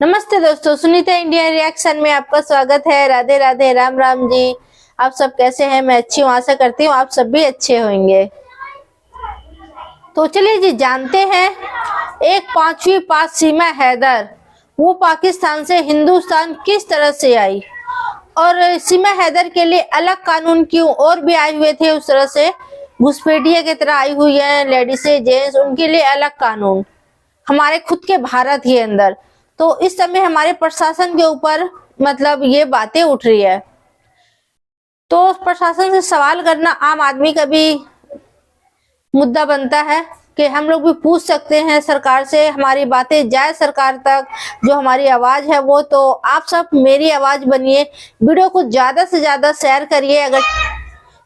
नमस्ते दोस्तों, Sunita India reaction में आपका स्वागत है। राधे राधे, राम राम जी। आप सब कैसे हैं? मैं अच्छी हूँ, आशा करती हूँ आप सब भी अच्छे होंगे। तो चलिए जी जानते हैं, एक पांचवी पास सीमा हैदर वो पाकिस्तान से हिंदुस्तान किस तरह से आई, और सीमा हैदर के लिए अलग कानून क्यों? और भी आए हुए थे उस तरह से, घुसपैठिया की तरह आई हुई है लेडीज जेंट्स, उनके लिए अलग कानून हमारे खुद के भारत ही अंदर। तो इस समय हमारे प्रशासन के ऊपर मतलब ये बातें उठ रही है, तो प्रशासन से सवाल करना आम आदमी का भी मुद्दा बनता है कि हम लोग भी पूछ सकते हैं सरकार से, हमारी बातें जाए सरकार तक, जो हमारी आवाज है वो। तो आप सब मेरी आवाज बनिए, वीडियो को ज्यादा से ज्यादा शेयर करिए। अगर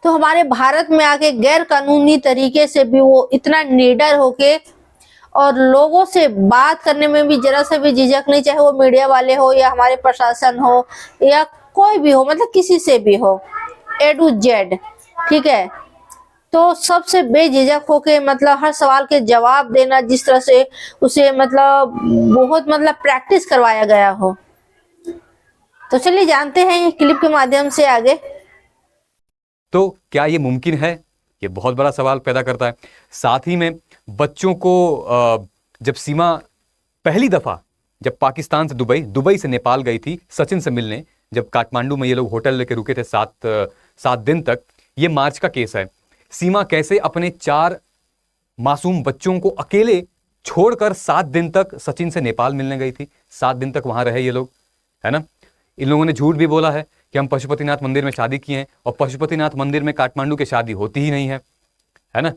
तो हमारे भारत में आके गैर कानूनी तरीके से भी वो इतना निडर होके और लोगों से बात करने में भी जरा सा भी झिझक नहीं, चाहे वो मीडिया वाले हो या हमारे प्रशासन हो या कोई भी हो, मतलब किसी से भी हो, ए टू जेड, ठीक है। तो सबसे बेझिझक होके मतलब हर सवाल के जवाब देना, जिस तरह से उसे मतलब बहुत मतलब प्रैक्टिस करवाया गया हो। तो चलिए जानते हैं क्लिप के माध्यम से आगे। तो क्या ये मुमकिन है? ये बहुत बड़ा सवाल पैदा करता है। साथ ही में बच्चों को जब सीमा पहली दफा जब पाकिस्तान से दुबई से नेपाल गई थी सचिन से मिलने, जब काठमांडू में ये लोग होटल लेके रुके थे सात दिन तक। ये मार्च का केस है। सीमा कैसे अपने 4 मासूम बच्चों को अकेले छोड़कर 7 दिन तक सचिन से नेपाल मिलने गई थी। 7 दिन तक वहां रहे ये लोग, है ना। इन लोगों ने झूठ भी बोला है कि हम पशुपतिनाथ मंदिर में शादी किए हैं, और पशुपतिनाथ मंदिर में काठमांडू की शादी होती ही नहीं है ना।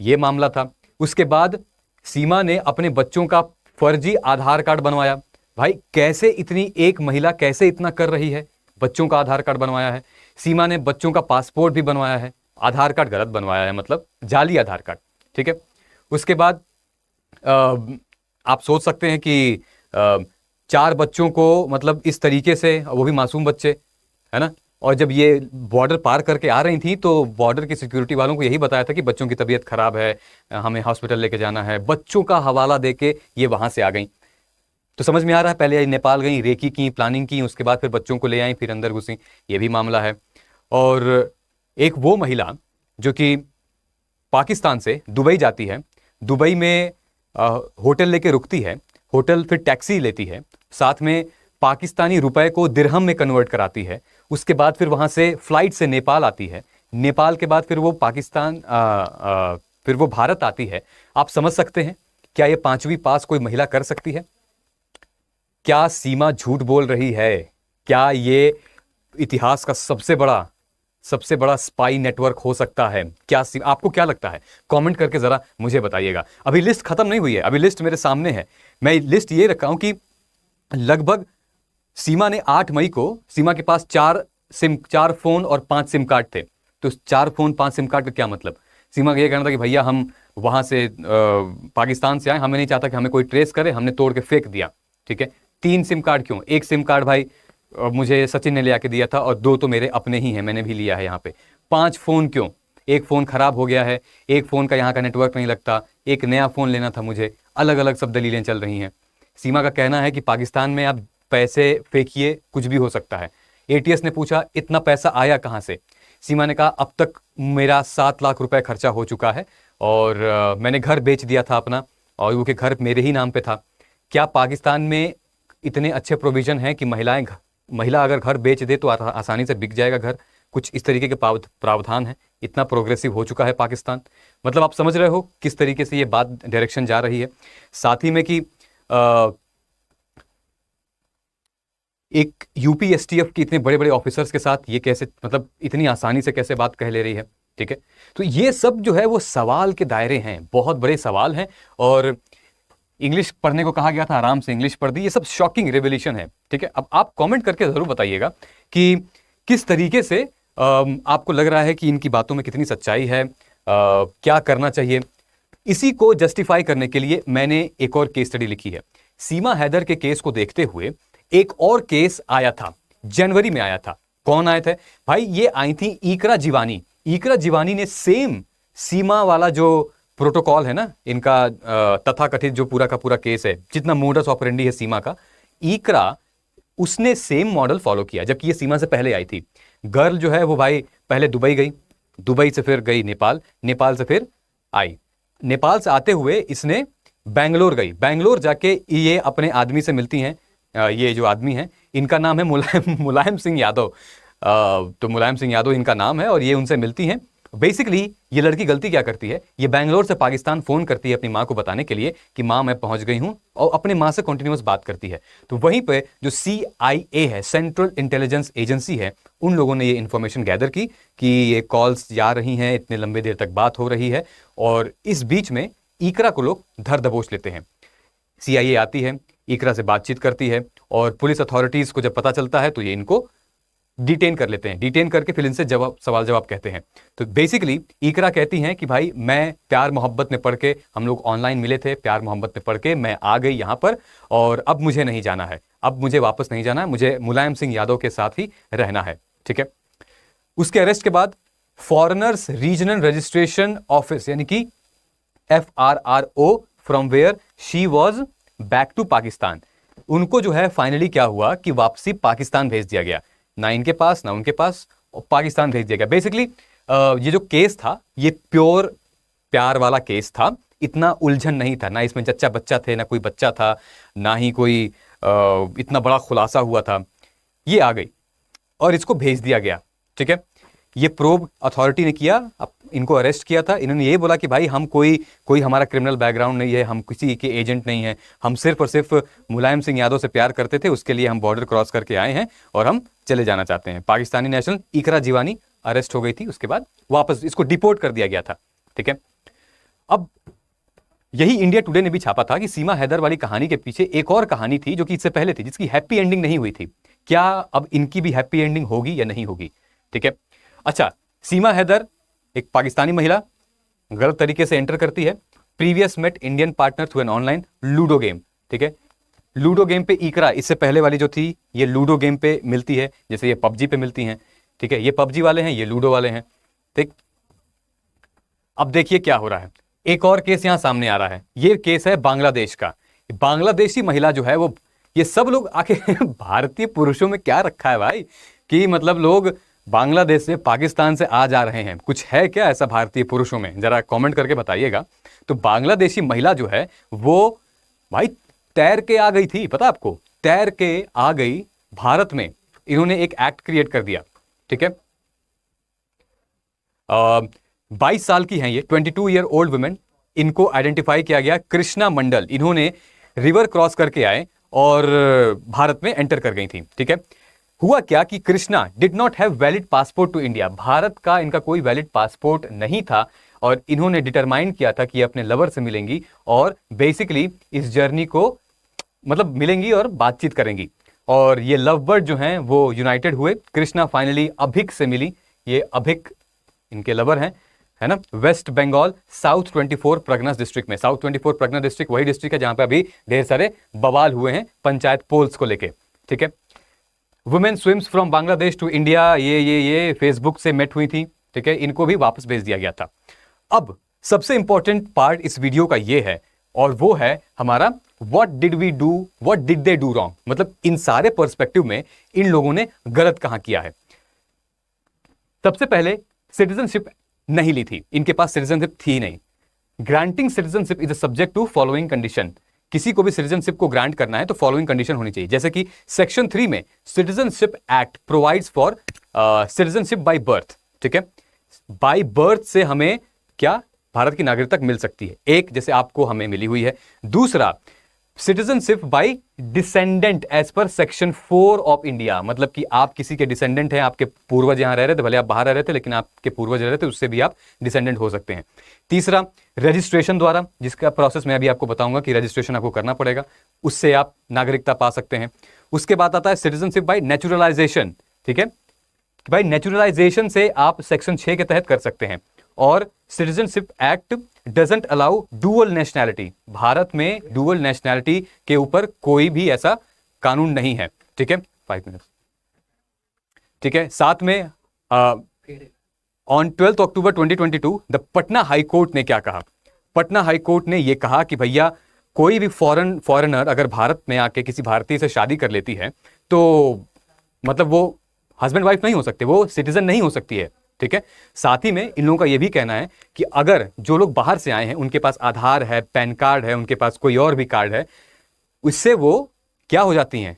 ये मामला था। उसके बाद सीमा ने अपने बच्चों का फर्जी आधार कार्ड बनवाया। भाई कैसे इतनी एक महिला कैसे इतना कर रही है? बच्चों का आधार कार्ड बनवाया है। सीमा ने बच्चों का पासपोर्ट भी बनवाया है, आधार कार्ड गलत बनवाया है, मतलब जाली आधार कार्ड, ठीक है। उसके बाद आप सोच सकते हैं कि 4 बच्चों को मतलब इस तरीके से, वो भी मासूम बच्चे, है ना। और जब ये बॉर्डर पार करके आ रही थी तो बॉर्डर की सिक्योरिटी वालों को यही बताया था कि बच्चों की तबीयत खराब है, हमें हॉस्पिटल लेके जाना है। बच्चों का हवाला देके ये वहां से आ गई। तो समझ में आ रहा है, पहले नेपाल गई, रेकी की, प्लानिंग की, उसके बाद फिर बच्चों को ले आई, फिर अंदर घुसी। ये भी मामला है। और एक वो महिला जो कि पाकिस्तान से दुबई जाती है, दुबई में होटल लेके रुकती है, होटल फिर टैक्सी लेती है, साथ में पाकिस्तानी रुपए को दिरहम में कन्वर्ट कराती है। उसके बाद फिर वहां से फ्लाइट से नेपाल आती है। नेपाल के बाद फिर वो फिर वो भारत आती है। आप समझ सकते हैं, क्या ये 5वीं पास कोई महिला कर सकती है? क्या सीमा झूठ बोल रही है? क्या ये इतिहास का सबसे बड़ा स्पाई नेटवर्क हो सकता है? क्या आपको क्या लगता है? कमेंट करके जरा मुझे बताइएगा। अभी लिस्ट खत्म नहीं हुई है, अभी लिस्ट मेरे सामने है। मैं लिस्ट ये रखा हूं कि लगभग सीमा ने 8 मई को, सीमा के पास 4 फोन और 5 सिम कार्ड थे। तो 4 फोन 5 सिम कार्ड का क्या मतलब? सीमा का यह कहना था कि भैया हम वहां से पाकिस्तान से आए, हमें नहीं चाहता कि हमें कोई ट्रेस करे, हमने तोड़ के फेंक दिया, ठीक है। 3 सिम कार्ड क्यों? 1 सिम कार्ड भाई मुझे सचिन ने ले आके दिया था, और 2 तो मेरे अपने ही हैं, मैंने भी लिया है यहाँ पे। 5 फोन क्यों? 1 फोन खराब हो गया है, 1 फोन का यहाँ का नेटवर्क नहीं लगता, एक नया फोन लेना था मुझे। अलग अलग सब दलीलें चल रही हैं। सीमा का कहना है कि पाकिस्तान में आप पैसे फेंकिए, कुछ भी हो सकता है। एटीएस ने पूछा इतना पैसा आया कहां से? सीमा ने कहा अब तक मेरा 7 लाख रुपए खर्चा हो चुका है, और मैंने घर बेच दिया था अपना, और वो के घर मेरे ही नाम पे था। क्या पाकिस्तान में इतने अच्छे प्रोविजन हैं कि महिला अगर घर बेच दे तो आसानी से बिक जाएगा घर? कुछ इस तरीके के प्रावधान है। इतना प्रोग्रेसिव हो चुका है पाकिस्तान। मतलब आप समझ रहे हो किस तरीके से ये बात डायरेक्शन जा रही है। साथ ही में कि एक यूपीएसटीएफ के इतने बड़े बड़े ऑफिसर्स के साथ ये कैसे, मतलब इतनी आसानी से कैसे बात कह ले रही है, ठीक है। तो ये सब जो है वो सवाल के दायरे हैं, बहुत बड़े सवाल हैं। और इंग्लिश पढ़ने को कहा गया था, आराम से इंग्लिश पढ़ दी। ये सब शॉकिंग रेवोल्यूशन है, ठीक है। अब आप कमेंट करके जरूर बताइएगा कि किस तरीके से आपको लग रहा है कि इनकी बातों में कितनी सच्चाई है, क्या करना चाहिए। इसी को जस्टिफाई करने के लिए मैंने एक और केस स्टडी लिखी है। सीमा हैदर के केस को देखते हुए एक और केस आया था, जनवरी में आया था। कौन आए थे भाई? ये आई थी इकरा जीवानी ने सेम सीमा वाला जो प्रोटोकॉल है ना इनका, तथाकथित जो पूरा का पूरा केस है, जितना मोडस ऑपरेंडी है सीमा का, इकरा उसने सेम मॉडल फॉलो किया, जबकि ये सीमा से पहले आई थी। गर्ल जो है वो भाई पहले दुबई गई, दुबई से फिर गई नेपाल, नेपाल से फिर आई, नेपाल से आते हुए इसने बेंगलोर गई, बेंगलोर जाके ये अपने आदमी से मिलती हैं। ये जो आदमी है इनका नाम है मुलायम सिंह यादव। तो मुलायम सिंह यादव इनका नाम है और ये उनसे मिलती हैं। बेसिकली ये लड़की गलती क्या करती है, ये बेंगलोर से पाकिस्तान फोन करती है अपनी माँ को बताने के लिए कि माँ मैं पहुंच गई हूं, और अपने माँ से कंटिन्यूअस बात करती है। तो वहीं पे जो CIA है, सेंट्रल इंटेलिजेंस एजेंसी है, उन लोगों ने ये इंफॉर्मेशन गैदर की कि ये कॉल्स जा रही हैं, इतने लंबे देर तक बात हो रही है, और इस बीच में इकरा को लोग धर दबोच लेते हैं। CIA आती है, इकरा से बातचीत करती है, और पुलिस अथॉरिटीज को जब पता चलता है तो ये इनको डिटेन कर लेते हैं, डिटेन करके फिर इनसे सवाल जवाब कहते हैं। तो बेसिकली इकरा कहती हैं कि भाई मैं प्यार मोहब्बत में पढ़ के, हम लोग ऑनलाइन मिले थे, प्यार मोहब्बत में पढ़ के मैं आ गई यहाँ पर, और अब मुझे नहीं जाना है, अब मुझे वापस नहीं जाना है, मुझे मुलायम सिंह यादव के साथ ही रहना है। ठीक है। उसके अरेस्ट के बाद फॉरेनर्स रीजनल रजिस्ट्रेशन ऑफिस यानी कि FRRO from where she was back to Pakistan, उनको जो है फाइनली क्या हुआ कि वापसी पाकिस्तान भेज दिया गया, ना इनके पास ना उनके पास, और पाकिस्तान भेज दिया गया। बेसिकली ये जो केस था ये प्योर प्यार वाला केस था, इतना उलझन नहीं था, ना इसमें जच्चा बच्चा थे, ना कोई बच्चा था, ना ही कोई इतना बड़ा खुलासा हुआ था। ये आ गई और इसको भेज दिया गया। ठीक है। ये प्रोब अथॉरिटी ने किया, अब इनको अरेस्ट किया था। इन्होंने ये बोला कि भाई हम कोई हमारा क्रिमिनल बैकग्राउंड नहीं है, हम किसी के एजेंट नहीं हैं, हम सिर्फ और सिर्फ मुलायम सिंह यादव से प्यार करते थे, उसके लिए हम बॉर्डर क्रॉस करके आए हैं और हम चले जाना चाहते हैं। पाकिस्तानी नेशनल इकरा जीवानी अरेस्ट हो गई थी, उसके बाद वापस इसको डिपोर्ट कर दिया गया था। ठीक है। अब यही इंडिया टुडे ने भी छापा था कि सीमा हैदर वाली कहानी के पीछे एक और कहानी थी जो कि इससे पहले थी, जिसकी हैप्पी एंडिंग नहीं हुई थी। क्या अब इनकी भी हैप्पी एंडिंग होगी या नहीं होगी? ठीक है। अच्छा, सीमा हैदर एक पाकिस्तानी महिला गलत तरीके से एंटर करती है, previous met Indian partner through an online Ludo game. ठीक है। लूडो गेम पे इकरा इससे पहले वाली जो थी ये लूडो गेम पे मिलती है, जैसे ये PUBG पे मिलती हैं। ठीक है। ये PUBG वाले हैं, ये लूडो वाले हैं। ठीक। अब देखिए क्या हो रहा है, एक और केस यहां सामने आ रहा है। ये केस है बांग्लादेश का। बांग्लादेशी महिला जो है वो, ये सब लोग आके भारतीय पुरुषों में क्या रखा है भाई, कि मतलब लोग बांग्लादेश से पाकिस्तान से आ जा रहे हैं, कुछ है क्या ऐसा भारतीय पुरुषों में? जरा कमेंट करके बताइएगा। तो बांग्लादेशी महिला जो है वो भाई तैर के आ गई थी, पता आपको, तैर के आ गई भारत में। इन्होंने एक एक्ट क्रिएट कर दिया। ठीक है। 22 साल की हैं ये, 22 ईयर ओल्ड वुमेन। इनको आइडेंटिफाई किया गया, कृष्णा मंडल। इन्होंने रिवर क्रॉस करके आए और भारत में एंटर कर गई थी। ठीक है। हुआ क्या कि Krishna did not have valid passport to India, Bharat का इनका कोई वैलिड पासपोर्ट नहीं था, और इन्होंने डिटरमाइन किया था कि ये अपने लवर से मिलेंगी और बेसिकली इस जर्नी को मतलब मिलेंगी और बातचीत करेंगी। और ये लव बर्ड जो हैं वो यूनाइटेड हुए। कृष्णा फाइनली अभिक से मिली। ये अभिक इनके लवर हैं, है ना, West Bengal South 24 Parganas district में। साउथ 24 परगना डिस्ट्रिक्ट वही डिस्ट्रिक्ट है जहां पे अभी ढेर सारे बवाल हुए हैं पंचायत पोल्स को लेके। ठीक है। Women swims from Bangladesh to India, ये फेसबुक से मेट हुई थी। ठीक है। इनको भी वापस भेज दिया गया था। अब सबसे इंपॉर्टेंट पार्ट इस वीडियो का ये है, और वो है हमारा what did we do, what did they do wrong, मतलब इन सारे पर्सपेक्टिव में इन लोगों ने गलत कहां किया है। सबसे पहले सिटीजनशिप नहीं ली थी, इनके पास सिटीजनशिप थी नहीं। Granting citizenship is subject to following condition, किसी को भी सिटीजनशिप को ग्रांट करना है तो फॉलोइंग कंडीशन होनी चाहिए, जैसे कि सेक्शन 3 में citizenship act provides for citizenship by birth. ठीक है। बाय बर्थ से हमें क्या भारत की नागरिकता मिल सकती है, एक जैसे आपको हमें मिली हुई है। दूसरा citizenship by descendant as per section 4 of India, मतलब कि आप किसी के डिसेंडेंट हैं, आपके पूर्वज यहां रह रहे थे, भले आप बाहर रह रहे थे लेकिन आपके पूर्वज रह रहे थे, उससे भी आप डिसेंडेंट हो सकते हैं। तीसरा रजिस्ट्रेशन द्वारा, जिसका प्रोसेस मैं अभी आपको बताऊंगा कि रजिस्ट्रेशन आपको करना पड़ेगा, उससे आप नागरिकता पा सकते हैं। उसके बाद आता है सिटीजनशिप बाय नेचुरलाइजेशन। ठीक है। भाई नेचुरलाइजेशन से आप सेक्शन 6 के तहत कर सकते हैं। और citizenship act doesn't allow dual nationality, Bharat में डुअल नेशनैलिटी के ऊपर कोई भी ऐसा कानून नहीं है। ठीक है। 5 मिनट। ठीक है। साथ में on 12 October 2022 the Patna high court ने क्या कहा? पटना हाई कोर्ट ने यह कहा कि भैया कोई भी फॉरेनर अगर भारत में आके किसी भारतीय से शादी कर लेती है तो मतलब वो हस्बैंड वाइफ नहीं हो सकते, वो सिटीजन नहीं हो सकती है। ठीक है, साथ ही में इन लोगों का ये भी कहना है कि अगर जो लोग बाहर से आए हैं उनके पास आधार है, पैन कार्ड है, उनके पास कोई और भी कार्ड है, उससे वो क्या हो जाती हैं,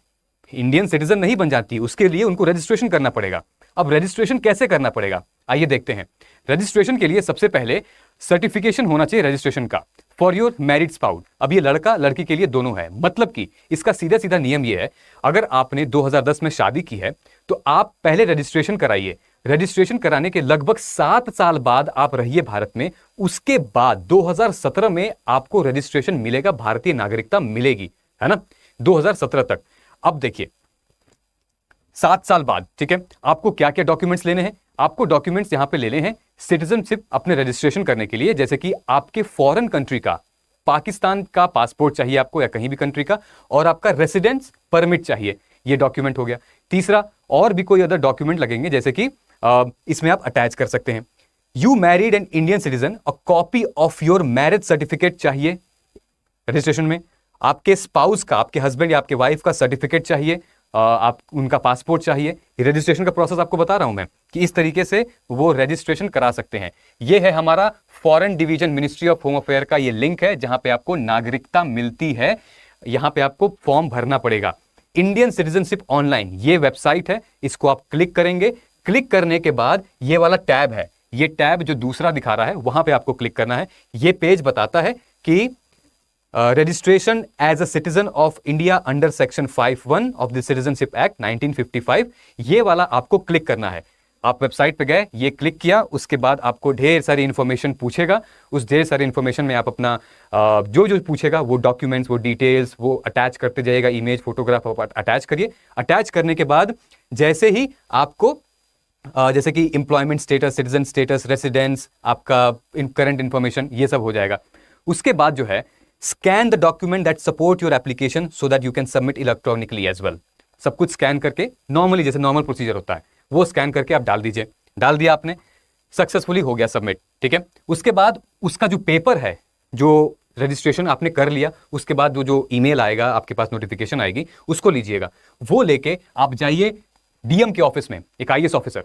इंडियन सिटीजन नहीं बन जाती। उसके लिए उनको रजिस्ट्रेशन करना पड़ेगा। अब रजिस्ट्रेशन कैसे करना पड़ेगा, आइए देखते हैं। रजिस्ट्रेशन के लिए सबसे पहले सर्टिफिकेशन होना चाहिए रजिस्ट्रेशन का फॉर योर मैरिड स्पाउस। अब ये लड़का लड़की के लिए दोनों है, मतलब कि इसका सीधा सीधा नियम ये है, अगर आपने 2010 में शादी की है तो आप पहले रजिस्ट्रेशन कराइए। रजिस्ट्रेशन कराने के लगभग 7 साल बाद आप रहिए भारत में, उसके बाद 2017 में आपको रजिस्ट्रेशन मिलेगा, भारतीय नागरिकता मिलेगी, है ना, 2017 तक। अब देखिए 7 साल बाद, ठीक है, आपको क्या क्या डॉक्यूमेंट्स लेने हैं। आपको डॉक्यूमेंट्स यहां पे लेने हैं सिटीजनशिप अपने रजिस्ट्रेशन करने के लिए, जैसे कि आपके फॉरेन कंट्री का, पाकिस्तान का पासपोर्ट चाहिए आपको या कहीं भी कंट्री का, और आपका रेसिडेंस परमिट चाहिए, ये डॉक्यूमेंट हो गया। तीसरा, और भी कोई अदर डॉक्यूमेंट लगेंगे, जैसे कि इसमें आप अटैच कर सकते हैं, you married an Indian citizen, a copy of your marriage certificate चाहिए रजिस्ट्रेशन में, आपके स्पाउस का, आपके हस्बैंड या आपके वाइफ का सर्टिफिकेट चाहिए, आप उनका पासपोर्ट चाहिए। रजिस्ट्रेशन का प्रोसेस आपको बता रहा हूं मैं कि इस तरीके से वो रजिस्ट्रेशन करा सकते हैं। ये है हमारा foreign division ministry of home affair का ये लिंक है जहां पे आपको नागरिकता मिलती है। यहां पे आपको फॉर्म भरना पड़ेगा। इंडियन सिटीजनशिप ऑनलाइन ये वेबसाइट है, इसको आप क्लिक करेंगे। क्लिक करने के बाद ये वाला टैब है, ये टैब जो दूसरा दिखा रहा है वहां पे आपको क्लिक करना है। ये पेज बताता है कि registration as a citizen of India under section 5(1) of the citizenship act 1955, ये वाला आपको क्लिक करना है। आप वेबसाइट पे गए, ये क्लिक किया, उसके बाद आपको ढेर सारी इंफॉर्मेशन पूछेगा। उस ढेर सारी इंफॉर्मेशन में आप अपना जो जो पूछेगा वो डॉक्यूमेंट्स, वो डिटेल्स वो अटैच करते जाइएगा, इमेज फोटोग्राफ अटैच करिए। अटैच करने के बाद जैसे ही आपको जैसे कि employment status, citizen status, residence, आपका करंट इंफॉर्मेशन, ये सब हो जाएगा। उसके बाद जो है scan the document that support your application so that you can submit electronically as well. सब कुछ स्कैन करके नॉर्मली जैसे नॉर्मल प्रोसीजर होता है वो स्कैन करके आप डाल दीजिए। डाल दिया आपने, सक्सेसफुली हो गया सबमिट। ठीक है, उसके बाद उसका जो पेपर है, जो रजिस्ट्रेशन आपने कर लिया, उसके बाद जो ईमेल आएगा आपके पास, नोटिफिकेशन आएगी, उसको लीजिएगा। वो लेके आप जाइए डीएम के ऑफिस में, एक आईएएस ऑफिसर,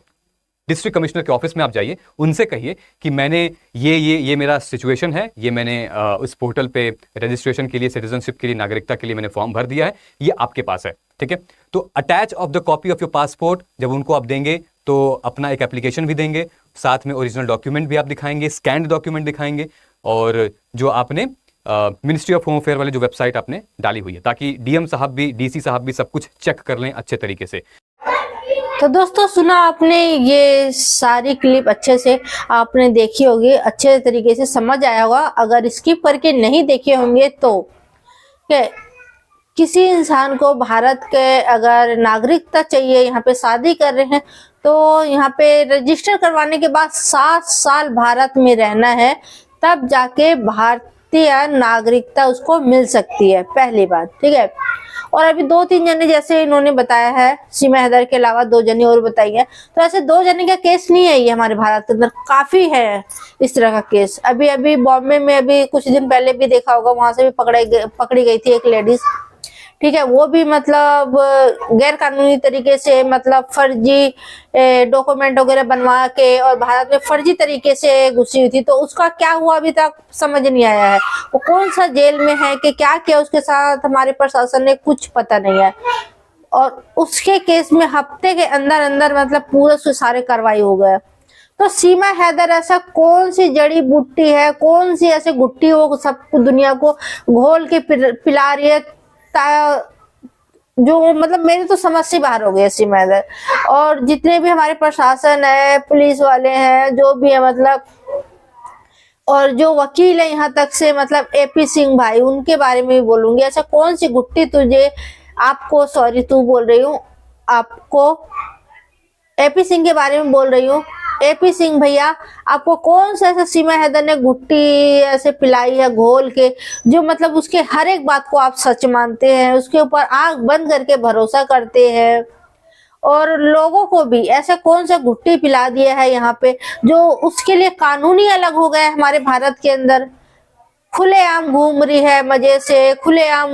डिस्ट्रिक्ट कमिश्नर के ऑफिस में आप जाइए, उनसे कहिए कि मैंने ये मेरा सिचुएशन है, ये मैंने इस पोर्टल पे रजिस्ट्रेशन के लिए, सिटीजनशिप के लिए, नागरिकता के लिए मैंने फॉर्म भर दिया है, ये आपके पास है। ठीक है, तो attach of the copy of your passport, जब उनको आप देंगे तो अपना एक एप्लीकेशन भी देंगे, साथ में ओरिजिनल डॉक्यूमेंट भी आप दिखाएंगे, स्कैन्ड डॉक्यूमेंट दिखाएंगे, और जो आपने मिनिस्ट्री ऑफ होम अफेयर वाले जो वेबसाइट आपने डाली हुई है, ताकि डीएम साहब भी, डीसी साहब भी सब कुछ चेक कर लें अच्छे तरीके से। तो दोस्तों सुना आपने, ये सारी क्लिप अच्छे से आपने देखी होगी, अच्छे तरीके से समझ आया होगा। अगर स्किप करके नहीं देखे होंगे तो किसी इंसान को भारत के अगर नागरिकता चाहिए, यहाँ पे शादी कर रहे हैं, तो यहाँ पे रजिस्टर करवाने के बाद 7 साल भारत में रहना है, तब जाके भारतीय नागरिकता उसको मिल सकती है, पहली बात। ठीक है, और अभी 2-3 जने जैसे इन्होंने बताया है, सीमा हैदर के अलावा 2 जने और बताई है, तो ऐसे 2 जने का केस नहीं है, ये हमारे भारत के अंदर काफी है इस तरह का केस। अभी बॉम्बे में अभी कुछ दिन पहले भी देखा होगा, वहां से भी पकड़ी गई थी एक लेडीज। ठीक है, वो भी मतलब गैर कानूनी तरीके से, मतलब फर्जी डॉक्यूमेंट वगैरह बनवा के और भारत में फर्जी तरीके से घुसी हुई थी। तो उसका क्या हुआ अभी तक समझ नहीं आया है, वो कौन सा जेल में है, कि क्या किया उसके साथ हमारे प्रशासन ने, कुछ पता नहीं है। और उसके केस में हफ्ते के अंदर अंदर मतलब पूरे उसके सारे कार्रवाई हो गए। तो सीमा हैदर ऐसा कौन सी जड़ी बूटी है, कौन सी ऐसे गुट्टी वो सब दुनिया को घोल के पिला रही है, जो मतलब मेरी तो समझ से बाहर हो गई सीमा हैदर। और जितने भी हमारे प्रशासन है, पुलिस वाले हैं, जो भी है मतलब, और जो वकील है यहाँ तक से, मतलब एपी सिंह भाई, उनके बारे में भी बोलूंगी। ऐसा कौन सी गुट्टी तुझे, आपको, सॉरी तू बोल रही हूँ, आपको एपी सिंह के बारे में बोल रही हूँ। एपी सिंह भैया, आपको कौन सा ऐसा सीमा हैदर ने गुट्टी ऐसे पिलाई है घोल के, जो मतलब उसके हर एक बात को आप सच मानते हैं, उसके ऊपर आंख बंद करके भरोसा करते हैं, और लोगों को भी ऐसा कौन सा गुट्टी पिला दिया है यहाँ पे, जो उसके लिए कानूनी अलग हो गया है हमारे भारत के अंदर। खुलेआम घूम रही है मजे से, खुलेआम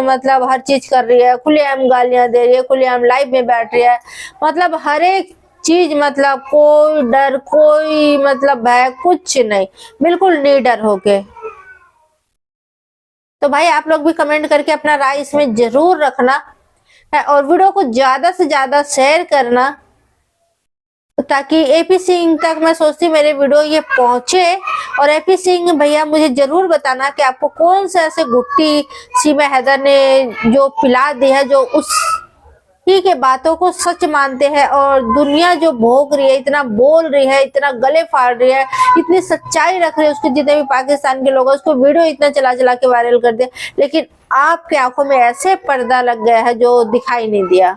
मतलब हर चीज कर रही है, खुलेआम गालियां दे रही है, खुलेआम लाइव में बैठ रही है, मतलब हर एक चीज, मतलब कोई डर, कोई मतलब भय कुछ नहीं, बिल्कुल निडर होके। तो भाई आप लोग भी कमेंट करके अपना राय इसमें जरूर रखना है, और वीडियो को ज्यादा से ज्यादा शेयर करना, ताकि एपी सिंह तक मैं सोचती मेरे वीडियो ये पहुंचे। और एपी सिंह भैया मुझे जरूर बताना कि आपको कौन से ऐसे गुट्टी सीमा हैदर ने जो पिला दी है, जो उस ही के बातों को सच मानते हैं, और दुनिया जो भोग रही है, इतना बोल रही है, इतना गले फाड़ रही है, इतनी सच्चाई रख रही है, उसके जितने भी पाकिस्तान के लोग हैं उसको वीडियो इतना चला चला के वायरल कर दिया, लेकिन आपके आंखों में ऐसे पर्दा लग गया है जो दिखाई नहीं दिया।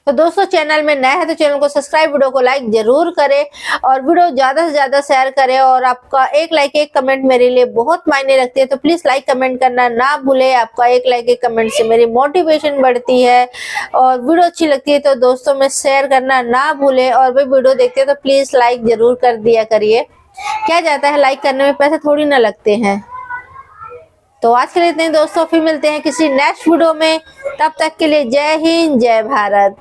तो दोस्तों चैनल में नए हैं तो चैनल को सब्सक्राइब, वीडियो को लाइक जरूर करें, और वीडियो ज्यादा से ज्यादा शेयर करें, और आपका एक लाइक एक कमेंट मेरे लिए बहुत मायने रखती है, तो प्लीज लाइक कमेंट करना ना भूले। आपका एक लाइक एक कमेंट से मेरी मोटिवेशन बढ़ती है, और वीडियो अच्छी लगती है तो दोस्तों में शेयर करना ना भूले, और भी वीडियो देखते हैं तो प्लीज लाइक जरूर कर दिया करिए। क्या जाता है, लाइक करने में पैसे थोड़ी ना लगते हैं। तो आज के लिए इतने दोस्तों, फिर मिलते हैं किसी नेक्स्ट वीडियो में, तब तक के लिए जय हिंद जय भारत।